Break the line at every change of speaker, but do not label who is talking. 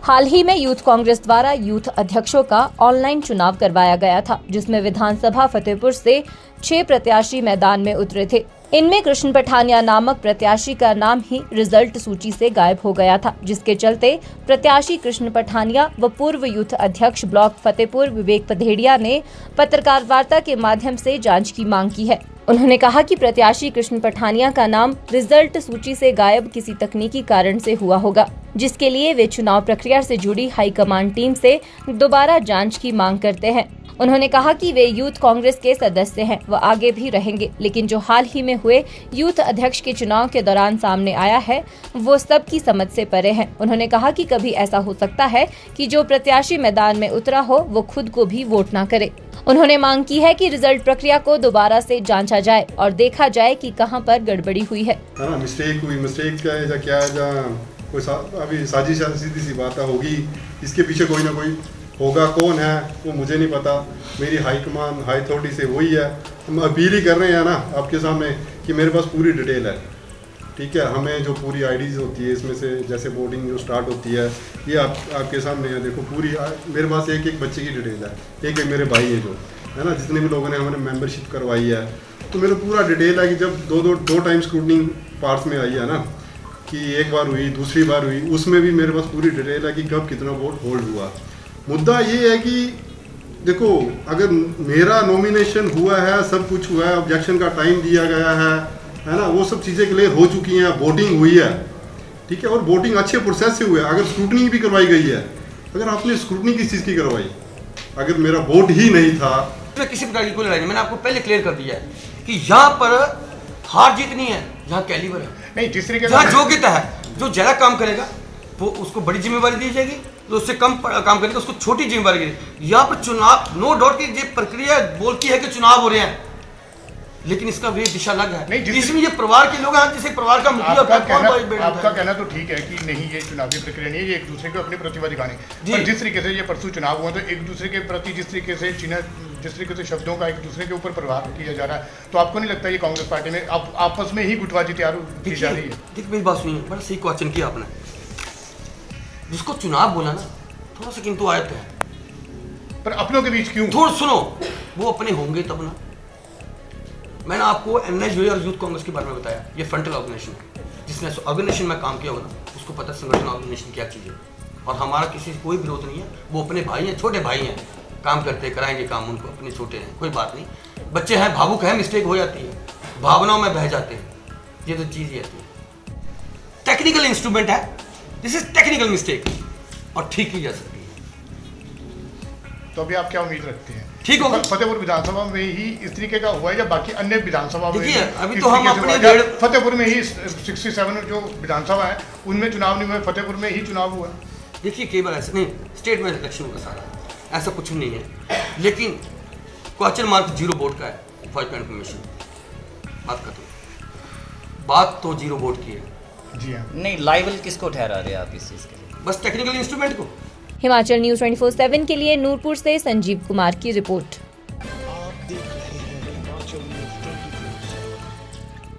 हाल ही में यूथ कांग्रेस द्वारा यूथ अध्यक्षों का ऑनलाइन चुनाव करवाया गया था, जिसमें विधानसभा फतेहपुर से 6 प्रत्याशी मैदान में उतरे थे। इनमें कृष्ण पठानिया नामक प्रत्याशी का नाम ही रिजल्ट सूची से गायब हो गया था, जिसके चलते प्रत्याशी कृष्ण पठानिया व पूर्व यूथ अध्यक्ष ब्लॉक फतेहपुर विवेक पधेड़िया ने पत्रकार वार्ता के माध्यम से जांच की मांग की है। उन्होंने कहा कि प्रत्याशी कृष्ण पठानिया का नाम रिजल्ट सूची से गायब किसी तकनीकी कारण से हुआ होगा, जिसके लिए वे चुनाव प्रक्रिया से जुड़ी हाईकमान टीम से दोबारा जांच की मांग करते हैं। उन्होंने कहा कि वे यूथ कांग्रेस के सदस्य हैं व आगे भी रहेंगे, लेकिन जो हाल ही में हुए यूथ अध्यक्ष के चुनाव के दौरान सामने आया है वो सबकी समझ से परे है। उन्होंने कहा कि कभी ऐसा हो सकता है कि जो प्रत्याशी मैदान में उतरा हो वो खुद को भी वोट न करे। उन्होंने मांग की है कि रिजल्ट प्रक्रिया को दोबारा से जांचा जाए और देखा जाए कि कहां पर गड़बड़ी हुई है।
मिस्टेक क्या है क्या कोई अभी साजिश सीधी सी बात होगी, इसके पीछे कोई ना कोई होगा, कौन है वो मुझे नहीं पता। मेरी हाईकमान हाई अथॉरिटी से वही है। हम अपील ही कर रहे हैं ना आपके सामने कि मेरे पास पूरी डिटेल है, ठीक है। हमें जो पूरी आईडीज़ होती है इसमें से जैसे बोर्डिंग जो स्टार्ट होती है ये आपके सामने है। देखो पूरी मेरे पास एक बच्चे की डिटेल है, एक मेरे भाई है जो है ना, जितने भी लोगों ने हमारे मेंबरशिप करवाई है, तो मेरा पूरा डिटेल है कि जब दो टाइम स्क्रूटनी पार्ट्स में आई है ना, कि एक बार हुई दूसरी बार हुई, उसमें भी मेरे पास पूरी डिटेल है कि कब कितना वोट होल्ड हुआ। मुद्दा ये है कि देखो अगर मेरा नॉमिनेशन हुआ है, सब कुछ हुआ है, ऑब्जेक्शन का टाइम दिया गया है ना, वो सब चीज़ें क्लियर हो चुकी हैं, वोटिंग हुई है, ठीक है, और वोटिंग अच्छे प्रोसेस से हुआ है। अगर स्क्रूटनी भी करवाई गई है, अगर आपने स्क्रूटनी किस चीज़ की करवाई, अगर मेरा वोट ही नहीं था,
किसी प्रकार की कोई लड़ाई नहीं। मैंने आपको पहले क्लियर कर दिया है कि यहाँ पर हार जीत नहीं है, यहाँ कैलिबर है, नहीं जिस तरीके से योग्यता है। जो ज्यादा काम करेगा वो उसको बड़ी जिम्मेवारी दी जाएगी, तो उससे कम काम करेगा उसको छोटी जिम्मेवारी दी। यहाँ पर चुनाव नो डाउट की ये प्रक्रिया बोलती है कि चुनाव हो रहे हैं, लेकिन इसका वे दिशा अलग है। इसमें ये परिवार के लोग हैं, जिसे परिवार का मुखिया
आपका कहना तो ठीक है कि नहीं ये चुनावी प्रक्रिया नहीं है, ये एक दूसरे को अपनी प्रतिभा दिखाने। पर जिस तरीके से ये परसों चुनाव हुआ तो एक दूसरे के प्रति जिस तरीके से शब्दों का एक दूसरे के ऊपर प्रभाव किया जा रहा है, तो आपको नहीं लगता ये कांग्रेस पार्टी में आपस में ही गुटबाजी तैयार की जा रही है?
देखिए मेरी बात सुनिए, बड़ा सही क्वेश्चन किया आपने। जिसको चुनाव बोला ना, थोड़ा सा किंतु आयत है,
पर अपनों के बीच क्यों?
थोड़ा सुनो, वो अपने होंगे तब ना। मैंने आपको NHJ और यूथ कांग्रेस के बारे में बताया, ये फ्रंटल ऑर्गेनाइजेशन, जिसने ऑर्गेनाइजेशन में काम किया होगा ना उसको पता संगठन ऑर्गेनाइजेशन क्या चीज़ है। और हमारा किसी से कोई विरोध नहीं है, वो अपने भाई हैं, छोटे भाई हैं, काम करते कराएंगे काम, उनको अपने छोटे हैं, कोई बात नहीं। बच्चे हैं, भावुक हैं, मिस्टेक हो जाती है, भावनाओं में बह जाते हैं, ये तो चीज़ ही आती है। टेक्निकल इंस्ट्रूमेंट है, दिस इज टेक्निकल मिस्टेक, और ठीक की जा सकती है।
तो अभी आप क्या उम्मीद रखते हैं?
ठीक होगा।
फतेहपुर विधानसभा में ही इस तरीके का हुआ है या बाकी अन्य विधानसभा में?
देखिए अभी तो हम अपने
फतेहपुर में ही 67 जो विधानसभा है उनमें चुनाव नहीं हुआ, फतेहपुर में ही चुनाव हुआ।
देखिए कई बार ऐसा नहीं, स्टेट में इलेक्शन होगा सारा, ऐसा कुछ नहीं है, लेकिन क्वेश्चन मार्क 0 वोट का है। फॉर योर इन्फॉर्मेशन बात तो 0 वोट की है।
जी हाँ,
नहीं लाइबल किसको ठहरा रहे आप इस चीज़ के लिए?
बस टेक्निकल इंस्ट्रूमेंट को।
हिमाचल न्यूज़ 24/7 के लिए नूरपुर से संजीव कुमार की रिपोर्ट।